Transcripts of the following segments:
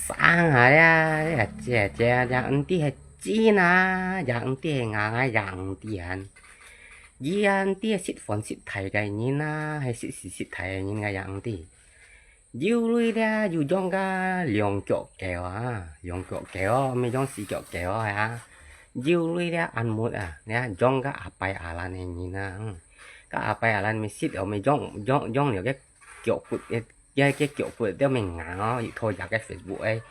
sáng hả ya chè chè dạng tí hay chi na dạng tí ngà dạng tiền yên tí xịt phòn xịt thầy cái nhìn na hay xịt xịt xịt thầy nhìn cái dạng tí yêu lui ra yêu trong cái liồng chỗ kéo à liồng chỗ kéo mấy trong xì chỗ kéo à yêu lui ra ăn một à nè trong cái à bài à là này nhìn na cái à bài à là mình xịt ở mấy trong nhiều cái kiểu cái kiểu của đeo mình ngã nó thôi giả cái Facebook ấy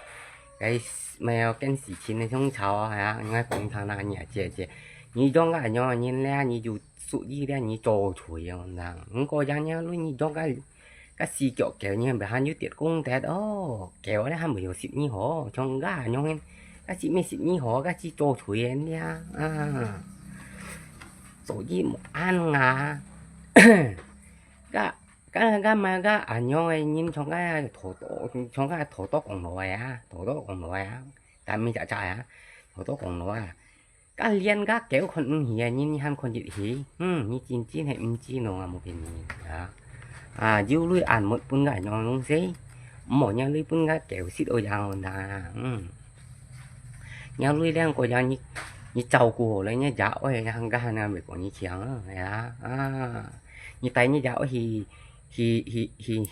cái mail cái sự情的中潮啊，应该讲他那你姐姐，你种个鸟你俩你就属于俩你做出样那，我讲鸟路你种cái xì chỗ kéo như bà hắn như tiệt cung tét ô kéo đấy hắn mới hiểu xịt như hổ trong gà nhông cái chị mới xịt như hổ cái chị trôi thủy em nha à số gì một ăn à cái mà cái anh nhông ấy nhìn trong cái thổ tổ còn nổi à thổ tổ còn nổi à tại mình chạy chạy à thổ tổ còn nổi à cái liên cái kéo con hiền nhìn hắn con gì hí như chín chín hay chín nó một cái gì à à dư lui ăn một bún gà nhon luôn gì mỗi nhà lui bún gà kéo xịt ở giang là nhà lui đang có giang như trâu của lấy nhà dạo ấy hàng gà này bị có như chiang à như tay như dạo thì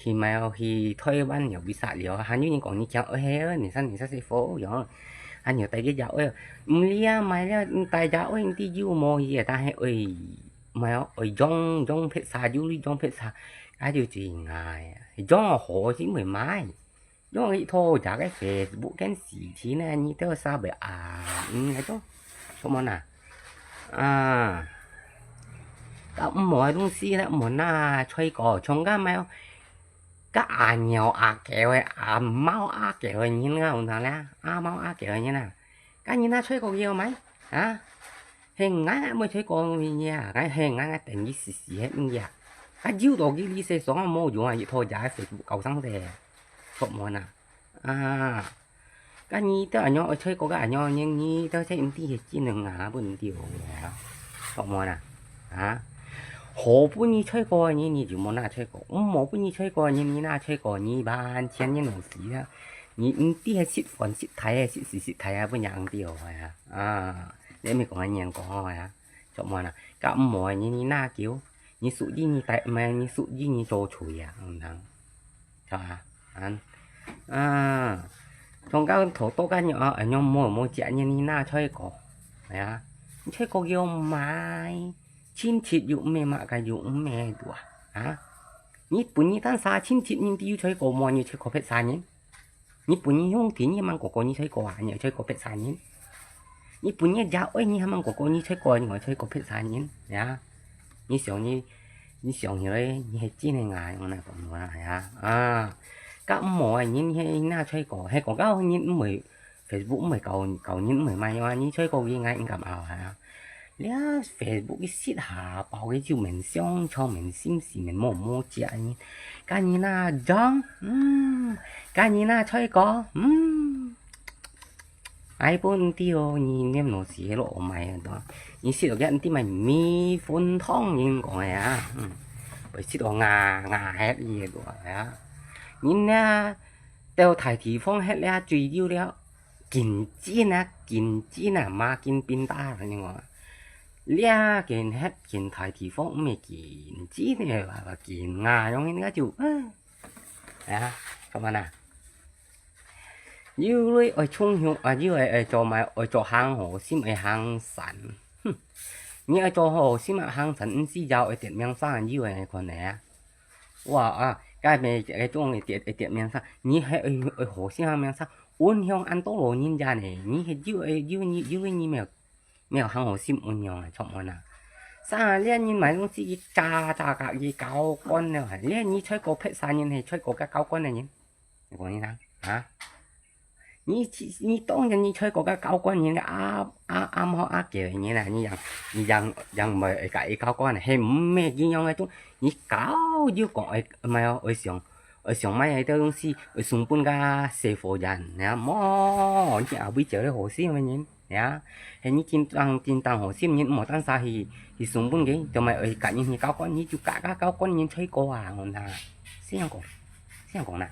mèo thì thôi ban nhiều bị sạ liều hắn như còn như chiang ở hè này sang sẽ phố rồi anh nhiều tay cái dạo ấy lia mày tay dạo ấy đi dư mò gì ta hay ơi mèo ở trong phết xa dư đi trong phết xa cái điều gì ngài do họ chỉ mười mai do nghĩ thôi chả cái Facebook cái gì chỉ này như thế sao vậy à cái đó không món à à các mọi东西là muốn na chơi cỏ trong cái mail các nhiều kéo máu kéo như nào nào là máu kéo như nào cái như na chơi cỏ nhiều mấy hả hình ngã mới chơi cỏ nha cái hình ngã tình gì gì hết như vậy cái dữ đồ cái lý xe sống mua dùng vậy thôi giải phải cầu sáng thế không muốn à cái nhí tớ ở nhau chơi có cái nhau nhưng nhí tớ chơi tí hết chi nừng à bún điều không muốn à hồ bún nhí chơi có nhí nhí chỉ muốn chơi có mỏ bún nhí chơi có nhí nhí na chơi có nhí ban钱nhí nổ xí á nhí tí hết xịt phòn xịt thái xịt thái à bún nhang điều à để mình có anh nhang có à không muốn cái mỏ nhí nhí na kiểu你属于你带买，你属于你做出呀，是吧？啊，从个头多个鸟，哎鸟摸见你拿吹过，係啊，你吹過要買，親切要咩嘛個要咩度啊？你本你單啥親切你都要吹過麼？你吹過別啥人？你本你用tiền你mang過你吹過啊？你吹過別啥人？你本你教哎你mang過你吹過，我吹過別啥人呀？你想như đấy như chi này ngài mà này còn mà à các mồi nhìn hay na chơi cỏ hay có các nhìn mười Facebook mười cầu nhìn mười mai mà nhìn chơi cầu gì ngay cảm ảo hả lẽ Facebook cái shit hà bảo cái chịu mình xong cho mình xin xì mình mua chị anh cái nhìn na giống cái nhìn na chơi cỏ ai bốn tiêu nhìn em nó xí lộ mày đó nhìn xí được cái tí mày mi phun thông nhìn có này à bởi xí đồ ngà hết gì đó à nhìn nè đều thải thị phong hết lẽ truy yêu lẽ kinh chi nè mà kinh pin ta rồi nhưng mà lẽ kinh hết kinh thải thị phong mới kinh chi này là kinh ngà giống như cái chủ à các bạn à như lui ở trung hiệu à như ở chỗ mà ở chỗ hàng hồ sim ở hàng sản như ở chỗ hồ sim ở hàng sản chỉ giao ở tiệm miếng sang như ở con này wow à cái này cái chỗ này tiệm miếng sang như ở hồ sim hàng miếng sang uốn hiong ăn tốt rồi nhìn ra này như như mèo hàng hồ sim uốn hiong chọn món nào sao liên nhìn mấy东西炸cả gì cao con này liên như chơi cổ phết sao nhìn này chơi cổ cái cao con này nhìn còn như nào hả你当然你吹過嘅教官，你啱好叫你啦，你讓咪個教官係唔咩見樣嘅種，你教要講唔係啊，我上買嘅東西，我上半個社會人，你冇你後尾做啲好事咪你，呀，係你見當好事，你冇當啥係上半嘅，就咪個人教官，你就教官你吹過啊，我嗱，先講啦。